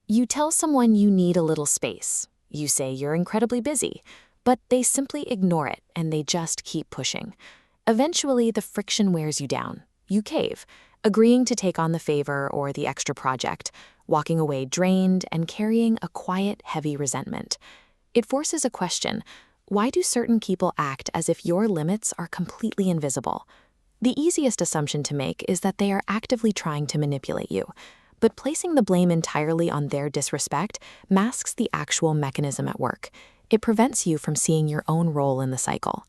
You tell someone you need a little space. You say you're incredibly busy, but they simply ignore it and they just keep pushing. Eventually, the friction wears you down. You cave, agreeing to take on the favor or the extra project, walking away drained and carrying a quiet, heavy resentment. It forces a question: why do certain people act as if your limits are completely invisible? The easiest assumption to make is that they are actively trying to manipulate you. But placing the blame entirely on their disrespect masks the actual mechanism at work. It prevents you from seeing your own role in the cycle.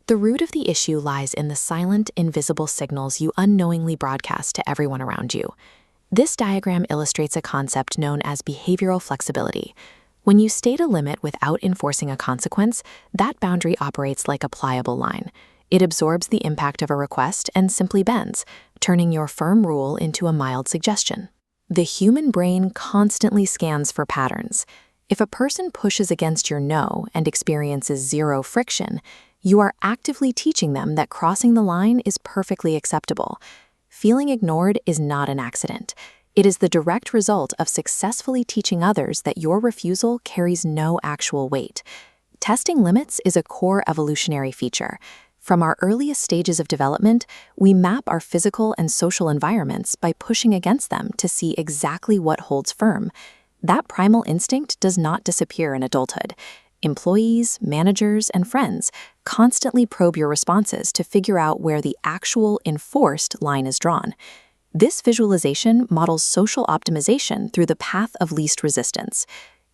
The root of the issue lies in the silent, invisible signals you unknowingly broadcast to everyone around you. This diagram illustrates a concept known as behavioral flexibility. When you state a limit without enforcing a consequence, that boundary operates like a pliable line. It absorbs the impact of a request and simply bends, turning your firm rule into a mild suggestion. The human brain constantly scans for patterns. If a person pushes against your no and experiences zero friction, you are actively teaching them that crossing the line is perfectly acceptable. Feeling ignored is not an accident. It is the direct result of successfully teaching others that your refusal carries no actual weight. Testing limits is a core evolutionary feature. From our earliest stages of development, we map our physical and social environments by pushing against them to see exactly what holds firm. That primal instinct does not disappear in adulthood. Employees, managers, and friends constantly probe your responses to figure out where the actual enforced line is drawn. This visualization models social optimization through the path of least resistance.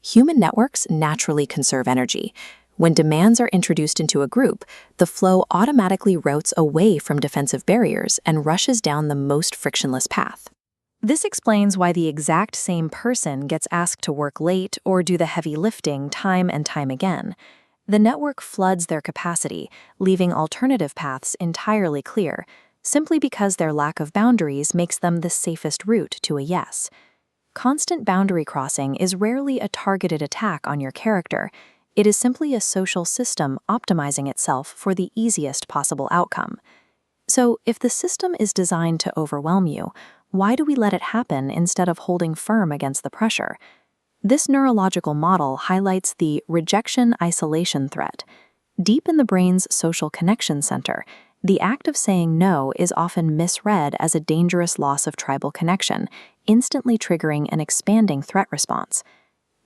Human networks naturally conserve energy. When demands are introduced into a group, the flow automatically routes away from defensive barriers and rushes down the most frictionless path. This explains why the exact same person gets asked to work late or do the heavy lifting time and time again. The network floods their capacity, leaving alternative paths entirely clear, simply because their lack of boundaries makes them the safest route to a yes. Constant boundary crossing is rarely a targeted attack on your character. It is simply a social system optimizing itself for the easiest possible outcome. So, if the system is designed to overwhelm you, why do we let it happen instead of holding firm against the pressure? This neurological model highlights the rejection-isolation threat. Deep in the brain's social connection center, the act of saying no is often misread as a dangerous loss of tribal connection, instantly triggering an expanding threat response.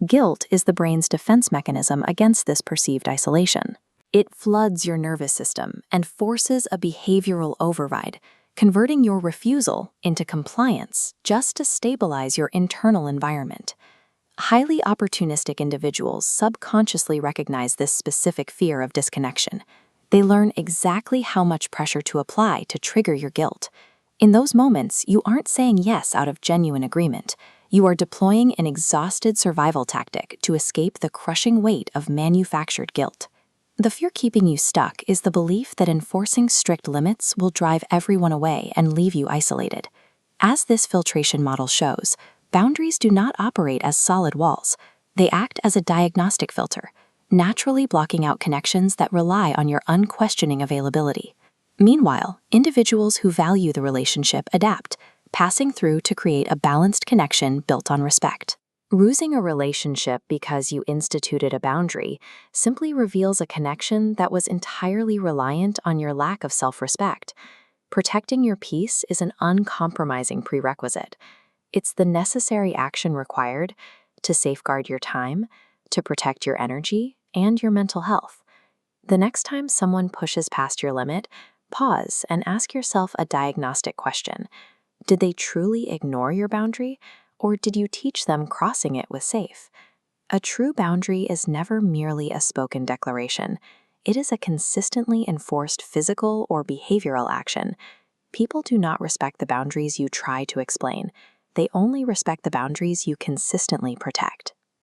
Guilt is the brain's defense mechanism against this perceived isolation. It floods your nervous system and forces a behavioral override, converting your refusal into compliance just to stabilize your internal environment. Highly opportunistic individuals subconsciously recognize this specific fear of disconnection. They learn exactly how much pressure to apply to trigger your guilt. In those moments, you aren't saying yes out of genuine agreement. You are deploying an exhausted survival tactic to escape the crushing weight of manufactured guilt. The fear keeping you stuck is the belief that enforcing strict limits will drive everyone away and leave you isolated. As this filtration model shows, boundaries do not operate as solid walls. They act as a diagnostic filter, naturally blocking out connections that rely on your unquestioning availability. Meanwhile, individuals who value the relationship adapt, passing through to create a balanced connection built on respect. Losing a relationship because you instituted a boundary simply reveals a connection that was entirely reliant on your lack of self-respect. Protecting your peace is an uncompromising prerequisite. It's the necessary action required to safeguard your time, to protect your energy, and your mental health. The next time someone pushes past your limit, pause and ask yourself a diagnostic question. Did they truly ignore your boundary, or did you teach them crossing it was safe? A true boundary is never merely a spoken declaration. It is a consistently enforced physical or behavioral action. People do not respect the boundaries you try to explain. They only respect the boundaries you consistently protect.